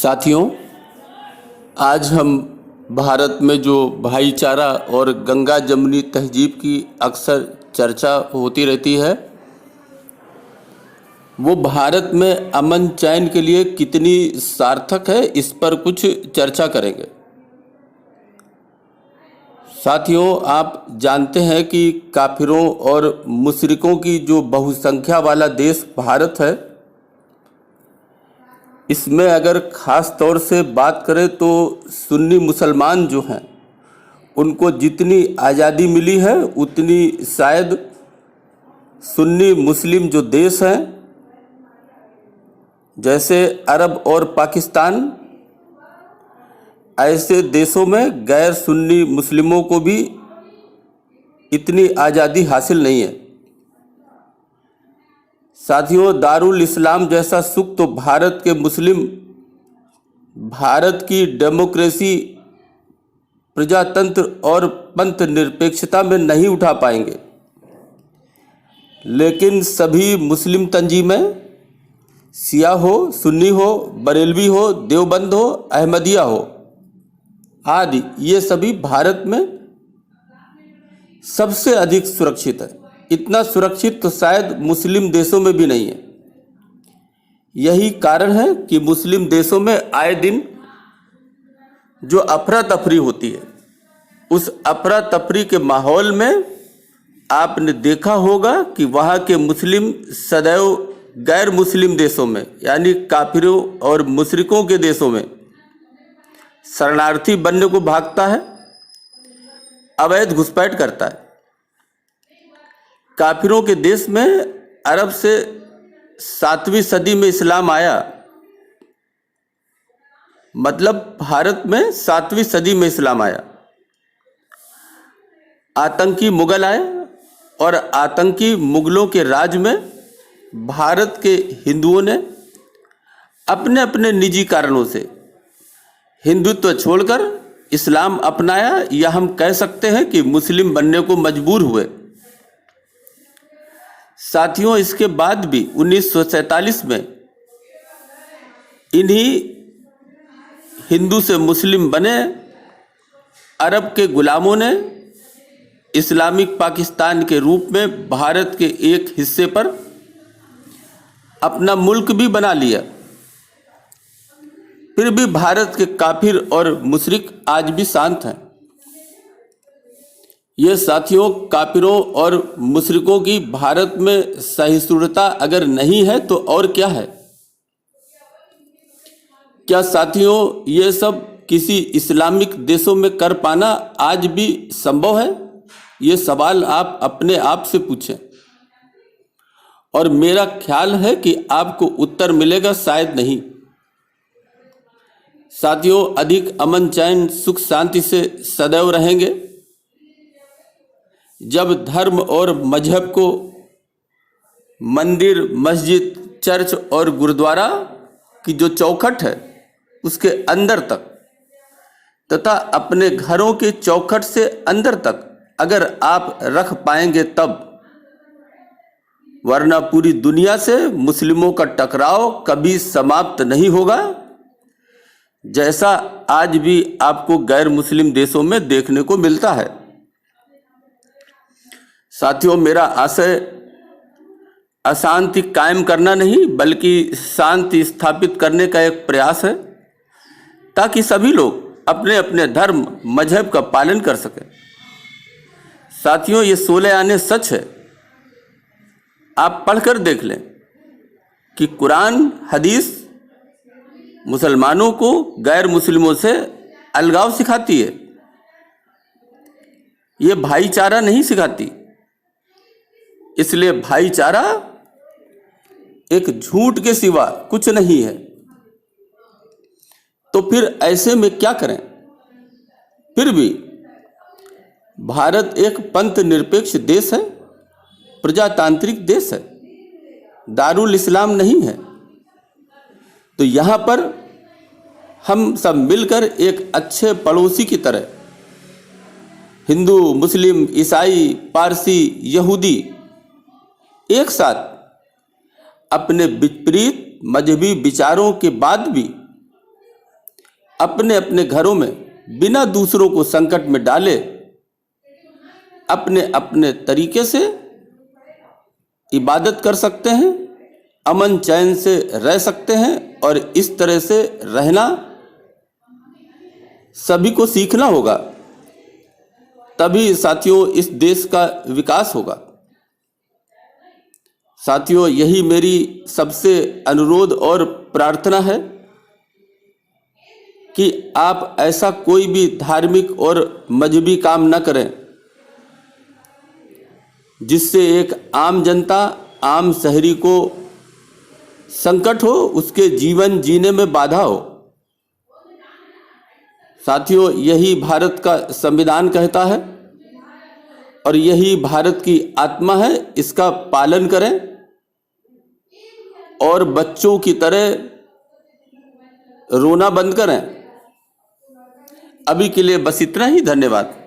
साथियों, आज हम भारत में जो भाईचारा और गंगा जमुनी तहजीब की अक्सर चर्चा होती रहती है, वो भारत में अमन चैन के लिए कितनी सार्थक है, इस पर कुछ चर्चा करेंगे। साथियों, आप जानते हैं कि काफिरों और मुशरिकों की जो बहुसंख्या वाला देश भारत है, इसमें अगर ख़ास तौर से बात करें तो सुन्नी मुसलमान जो हैं, उनको जितनी आज़ादी मिली है उतनी शायद सुन्नी मुस्लिम जो देश हैं, जैसे अरब और पाकिस्तान, ऐसे देशों में गैर सुन्नी मुस्लिमों को भी इतनी आज़ादी हासिल नहीं है। साथियों, दारुल इस्लाम जैसा सुख तो भारत के मुस्लिम भारत की डेमोक्रेसी, प्रजातंत्र और पंथ निरपेक्षता में नहीं उठा पाएंगे, लेकिन सभी मुस्लिम तंजीमें, शिया हो, सुन्नी हो, बरेलवी हो, देवबंद हो, अहमदिया हो आदि, ये सभी भारत में सबसे अधिक सुरक्षित है। इतना सुरक्षित तो शायद मुस्लिम देशों में भी नहीं है। यही कारण है कि मुस्लिम देशों में आए दिन जो अफरा तफरी होती है, उस अफरा तफरी के माहौल में आपने देखा होगा कि वहाँ के मुस्लिम सदैव गैर मुस्लिम देशों में, यानी काफिरों और मुशरिकों के देशों में शरणार्थी बनने को भागता है, अवैध घुसपैठ करता है। काफिरों के देश में अरब से 7वीं सदी में इस्लाम आया, मतलब भारत में 7वीं सदी में इस्लाम आया। आतंकी मुगल आए और आतंकी मुगलों के राज में भारत के हिंदुओं ने अपने अपने निजी कारणों से हिंदुत्व छोड़कर इस्लाम अपनाया, या हम कह सकते हैं कि मुस्लिम बनने को मजबूर हुए। साथियों, इसके बाद भी 1947 में इन्हीं हिंदू से मुस्लिम बने अरब के गुलामों ने इस्लामिक पाकिस्तान के रूप में भारत के एक हिस्से पर अपना मुल्क भी बना लिया। फिर भी भारत के काफिर और मुशरिक आज भी शांत हैं। ये साथियों, काफिरों और मुशरिकों की भारत में सहिष्णुता अगर नहीं है तो और क्या है? क्या साथियों, ये सब किसी इस्लामिक देशों में कर पाना आज भी संभव है? ये सवाल आप अपने आप से पूछें, और मेरा ख्याल है कि आपको उत्तर मिलेगा शायद नहीं। साथियों, अधिक अमन चैन सुख शांति से सदैव रहेंगे जब धर्म और मजहब को मंदिर, मस्जिद, चर्च और गुरुद्वारा की जो चौखट है उसके अंदर तक तथा अपने घरों के चौखट से अंदर तक अगर आप रख पाएंगे तब, वरना पूरी दुनिया से मुस्लिमों का टकराव कभी समाप्त नहीं होगा, जैसा आज भी आपको गैर मुस्लिम देशों में देखने को मिलता है। साथियों, मेरा आशय अशांति कायम करना नहीं बल्कि शांति स्थापित करने का एक प्रयास है, ताकि सभी लोग अपने अपने धर्म, मजहब का पालन कर सकें। साथियों, ये 16 आने सच है। आप पढ़कर देख लें कि कुरान, हदीस मुसलमानों को गैर मुस्लिमों से अलगाव सिखाती है, ये भाईचारा नहीं सिखाती। इसलिए भाईचारा एक झूठ के सिवा कुछ नहीं है। तो फिर ऐसे में क्या करें? फिर भी भारत एक पंथ निरपेक्ष देश है, प्रजातांत्रिक देश है, दारुल इस्लाम नहीं है। तो यहाँ पर हम सब मिलकर एक अच्छे पड़ोसी की तरह हिंदू, मुस्लिम, ईसाई, पारसी, यहूदी एक साथ अपने विपरीत मजहबी विचारों के बाद भी अपने अपने घरों में बिना दूसरों को संकट में डाले अपने अपने तरीके से इबादत कर सकते हैं, अमन चैन से रह सकते हैं। और इस तरह से रहना सभी को सीखना होगा, तभी साथियों इस देश का विकास होगा। साथियों, यही मेरी सबसे अनुरोध और प्रार्थना है कि आप ऐसा कोई भी धार्मिक और मजहबी काम न करें जिससे एक आम जनता, आम शहरी को संकट हो, उसके जीवन जीने में बाधा हो। साथियों, यही भारत का संविधान कहता है और यही भारत की आत्मा है। इसका पालन करें और बच्चों की तरह रोना बंद करें। अभी के लिए बस इतना ही। धन्यवाद।